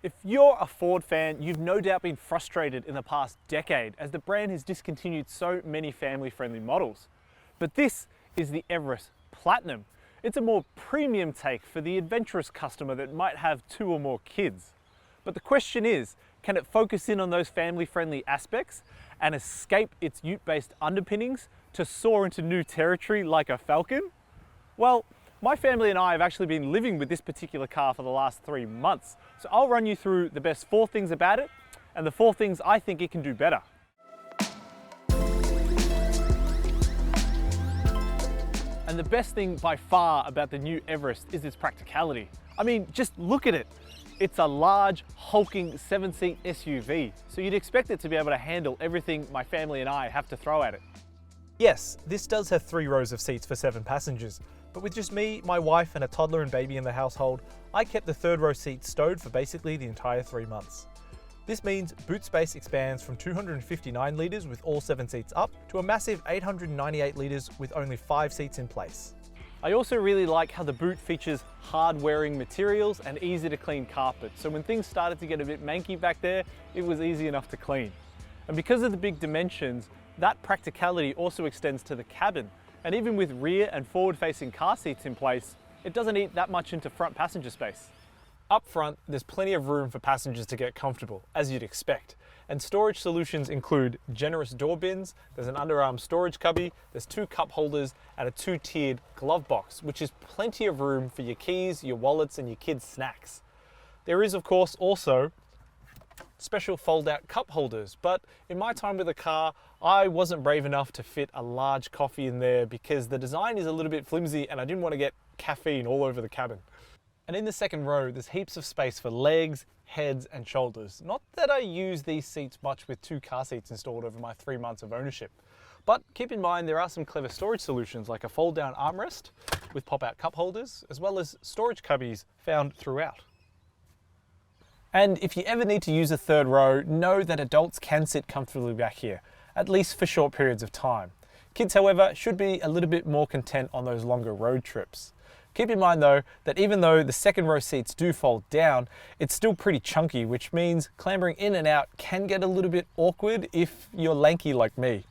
If you're a Ford fan, you've no doubt been frustrated in the past decade as the brand has discontinued so many family-friendly models. But this is the Everest Platinum. It's a more premium take for the adventurous customer that might have 2 or more kids. But the question is, can it focus in on those family-friendly aspects and escape its ute-based underpinnings to soar into new territory like a Falcon? Well, my family and I have actually been living with this particular car for the last 3 months. So I'll run you through the best 4 things about it and the 4 things I think it can do better. And the best thing by far about the new Everest is its practicality. I mean, just look at it. It's a large, hulking 7-seat SUV, so you'd expect it to be able to handle everything my family and I have to throw at it. Yes, this does have 3 rows of seats for 7 passengers, but with just me, my wife and a toddler and baby in the household, I kept the 3rd row seat stowed for basically the entire 3 months. This means boot space expands from 259 litres with all 7 seats up to a massive 898 litres with only 5 seats in place. I also really like how the boot features hard-wearing materials and easy to clean carpet, so when things started to get a bit manky back there, it was easy enough to clean. And because of the big dimensions, that practicality also extends to the cabin. And even with rear and forward-facing car seats in place, it doesn't eat that much into front passenger space. Up front, there's plenty of room for passengers to get comfortable, as you'd expect. And storage solutions include generous door bins, there's an underarm storage cubby, there's 2 cup holders, and a 2-tiered glove box, which is plenty of room for your keys, your wallets, and your kids' snacks. There is, of course, also special fold-out cup holders, but in my time with the car, I wasn't brave enough to fit a large coffee in there because the design is a little bit flimsy and I didn't want to get caffeine all over the cabin. And in the 2nd row, there's heaps of space for legs, heads, and shoulders. Not that I use these seats much with 2 car seats installed over my 3 months of ownership. But keep in mind, there are some clever storage solutions like a fold-down armrest with pop-out cup holders, as well as storage cubbies found throughout. And if you ever need to use a 3rd row, know that adults can sit comfortably back here, at least for short periods of time. Kids, however, should be a little bit more content on those longer road trips. Keep in mind though, that even though the 2nd row seats do fold down, it's still pretty chunky, which means clambering in and out can get a little bit awkward if you're lanky like me.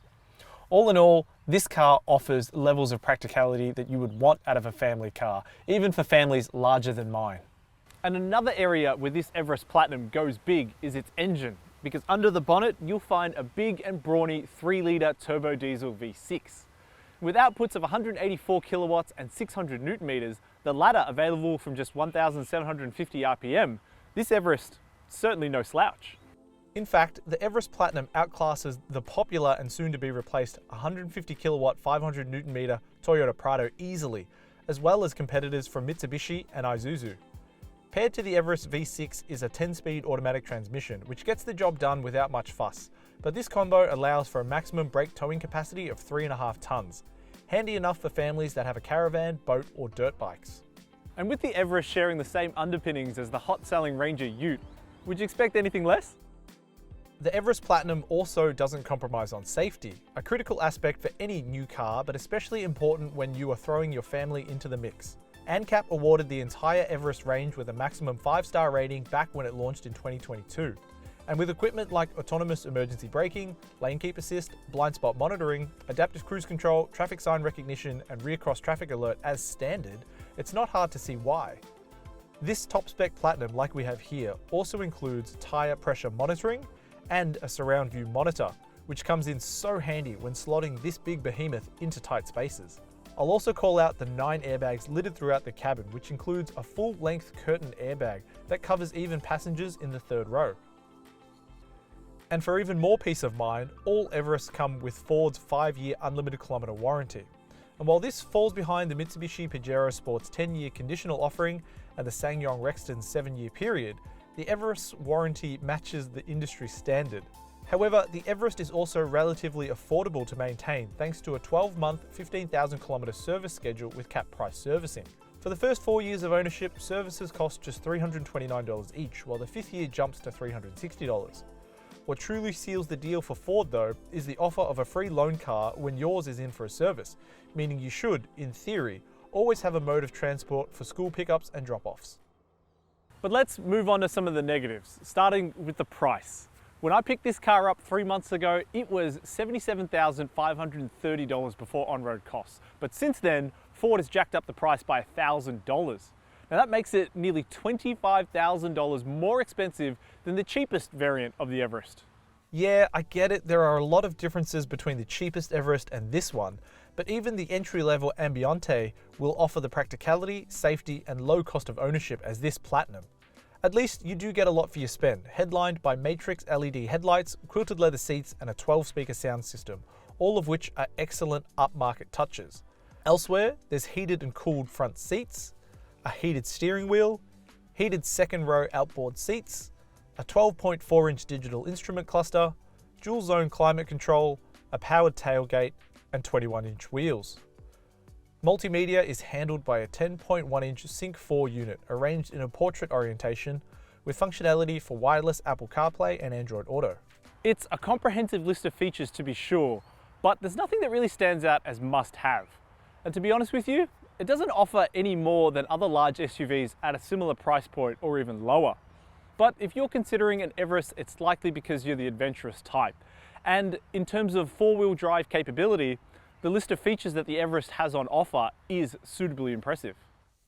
All in all, this car offers levels of practicality that you would want out of a family car, even for families larger than mine. And another area where this Everest Platinum goes big is its engine, because under the bonnet you'll find a big and brawny 3-litre turbo diesel V6. With outputs of 184 kilowatts and 600 newton meters, the latter available from just 1,750 RPM, this Everest is certainly no slouch. In fact, the Everest Platinum outclasses the popular and soon to be replaced 150 kilowatt 500 newton meter Toyota Prado easily, as well as competitors from Mitsubishi and Isuzu. Paired to the Everest V6 is a 10-speed automatic transmission, which gets the job done without much fuss, but this combo allows for a maximum brake towing capacity of 3.5 tons. Handy enough for families that have a caravan, boat or dirt bikes. And with the Everest sharing the same underpinnings as the hot-selling Ranger Ute, would you expect anything less? The Everest Platinum also doesn't compromise on safety, a critical aspect for any new car, but especially important when you are throwing your family into the mix. ANCAP awarded the entire Everest range with a maximum 5-star rating back when it launched in 2022. And with equipment like autonomous emergency braking, lane keep assist, blind spot monitoring, adaptive cruise control, traffic sign recognition, and rear cross traffic alert as standard, it's not hard to see why. This top spec Platinum, like we have here, also includes tyre pressure monitoring and a surround view monitor, which comes in so handy when slotting this big behemoth into tight spaces. I'll also call out the 9 airbags littered throughout the cabin, which includes a full-length curtain airbag that covers even passengers in the 3rd row. And for even more peace of mind, all Everests come with Ford's 5-year unlimited kilometre warranty. And while this falls behind the Mitsubishi Pajero Sport's 10-year conditional offering and the SsangYong Rexton's 7-year period, the Everest's warranty matches the industry standard. However, the Everest is also relatively affordable to maintain thanks to a 12-month, 15,000 kilometre service schedule with cap price servicing. For the first 4 years of ownership, services cost just $329 each, while the 5th year jumps to $360. What truly seals the deal for Ford though, is the offer of a free loan car when yours is in for a service, meaning you should, in theory, always have a mode of transport for school pickups and drop-offs. But let's move on to some of the negatives, starting with the price. When I picked this car up 3 months ago, it was $77,530 before on-road costs. But since then, Ford has jacked up the price by $1,000. Now that makes it nearly $25,000 more expensive than the cheapest variant of the Everest. Yeah, I get it. There are a lot of differences between the cheapest Everest and this one, but even the entry-level Ambiente will offer the practicality, safety, and low cost of ownership as this Platinum. At least you do get a lot for your spend, headlined by Matrix LED headlights, quilted leather seats, and a 12-speaker sound system, all of which are excellent upmarket touches. Elsewhere, there's heated and cooled front seats, a heated steering wheel, heated second-row outboard seats, a 12.4-inch digital instrument cluster, dual-zone climate control, a powered tailgate, and 21-inch wheels. Multimedia is handled by a 10.1-inch Sync 4 unit arranged in a portrait orientation with functionality for wireless Apple CarPlay and Android Auto. It's a comprehensive list of features to be sure, but there's nothing that really stands out as must-have. And to be honest with you, it doesn't offer any more than other large SUVs at a similar price point or even lower. But if you're considering an Everest, it's likely because you're the adventurous type. And in terms of four-wheel drive capability, the list of features that the Everest has on offer is suitably impressive.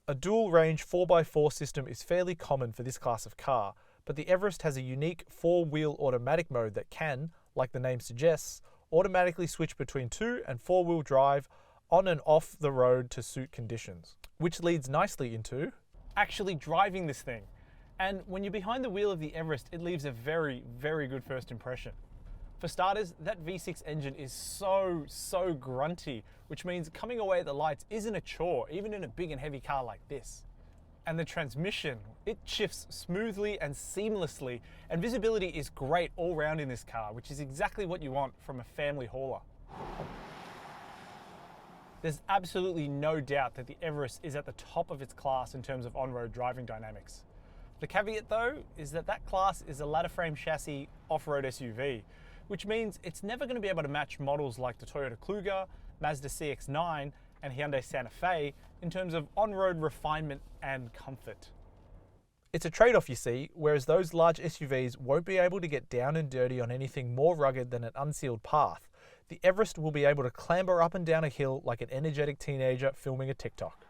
A dual-range 4x4 system is fairly common for this class of car, but the Everest has a unique four-wheel automatic mode that can, like the name suggests, automatically switch between 2- and 4-wheel drive on and off the road to suit conditions. Which leads nicely into actually driving this thing. And when you're behind the wheel of the Everest, it leaves a very, very good first impression. For starters, that V6 engine is so grunty, which means coming away at the lights isn't a chore, even in a big and heavy car like this. And the transmission, it shifts smoothly and seamlessly, and visibility is great all round in this car, which is exactly what you want from a family hauler. There's absolutely no doubt that the Everest is at the top of its class in terms of on-road driving dynamics. The caveat though is that class is a ladder frame chassis off-road SUV, which means it's never going to be able to match models like the Toyota Kluger, Mazda CX-9 and Hyundai Santa Fe in terms of on-road refinement and comfort. It's a trade-off, you see, whereas those large SUVs won't be able to get down and dirty on anything more rugged than an unsealed path. The Everest will be able to clamber up and down a hill like an energetic teenager filming a TikTok.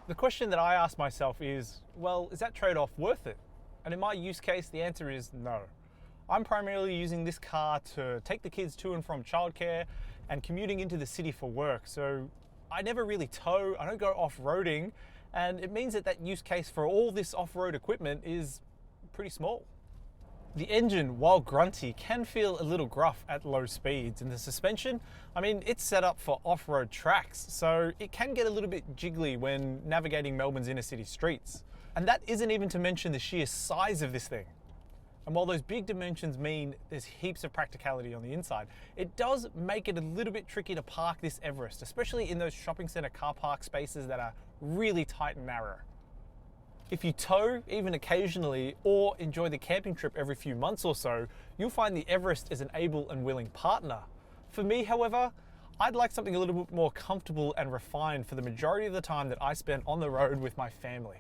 The question that I ask myself is, well, is that trade-off worth it? And in my use case, the answer is no. I'm primarily using this car to take the kids to and from childcare and commuting into the city for work, so I never really tow, I don't go off-roading, and it means that use case for all this off-road equipment is pretty small. The engine, while grunty, can feel a little gruff at low speeds, and the suspension, I mean, it's set up for off-road tracks, so it can get a little bit jiggly when navigating Melbourne's inner city streets. And that isn't even to mention the sheer size of this thing. And while those big dimensions mean there's heaps of practicality on the inside, it does make it a little bit tricky to park this Everest, especially in those shopping centre car park spaces that are really tight and narrow. If you tow, even occasionally, or enjoy the camping trip every few months or so, you'll find the Everest is an able and willing partner. For me, however, I'd like something a little bit more comfortable and refined for the majority of the time that I spend on the road with my family.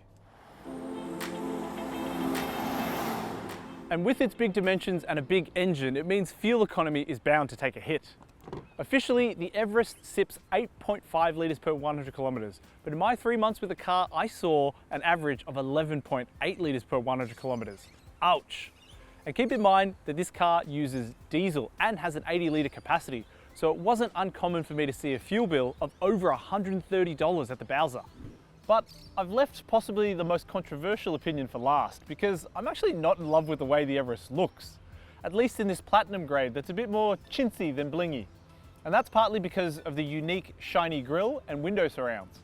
And with its big dimensions and a big engine, it means fuel economy is bound to take a hit. Officially, the Everest sips 8.5 litres per 100 kilometres, but in my 3 months with the car, I saw an average of 11.8 litres per 100 kilometres. Ouch! And keep in mind that this car uses diesel and has an 80 litre capacity, so it wasn't uncommon for me to see a fuel bill of over $130 at the Bowser. But I've left possibly the most controversial opinion for last, because I'm actually not in love with the way the Everest looks. At least in this Platinum grade that's a bit more chintzy than blingy. And that's partly because of the unique shiny grille and window surrounds.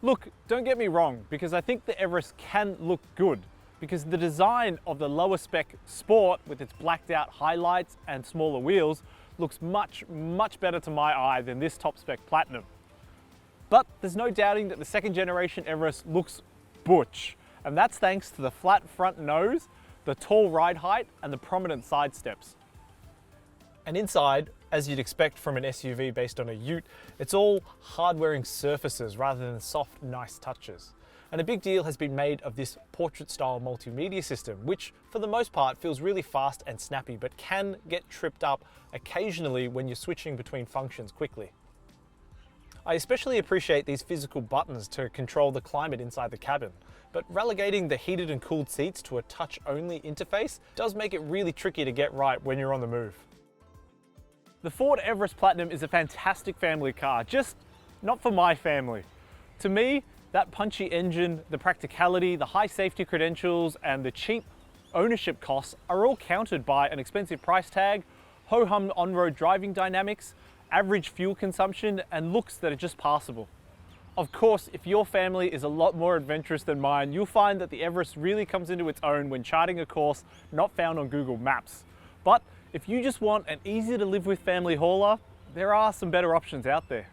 Look, don't get me wrong, because I think the Everest can look good, because the design of the lower spec Sport with its blacked out highlights and smaller wheels looks much better to my eye than this top spec Platinum. But there's no doubting that the second generation Everest looks butch, and that's thanks to the flat front nose, the tall ride height, and the prominent side steps. And inside, as you'd expect from an SUV based on a ute, it's all hard-wearing surfaces rather than soft, nice touches. And a big deal has been made of this portrait-style multimedia system, which for the most part feels really fast and snappy, but can get tripped up occasionally when you're switching between functions quickly. I especially appreciate these physical buttons to control the climate inside the cabin, but relegating the heated and cooled seats to a touch-only interface does make it really tricky to get right when you're on the move. The Ford Everest Platinum is a fantastic family car, just not for my family. To me, that punchy engine, the practicality, the high safety credentials, and the cheap ownership costs are all countered by an expensive price tag, ho-hum on-road driving dynamics, average fuel consumption, and looks that are just passable. Of course, if your family is a lot more adventurous than mine, you'll find that the Everest really comes into its own when charting a course not found on Google Maps. But if you just want an easy to live with family hauler, there are some better options out there.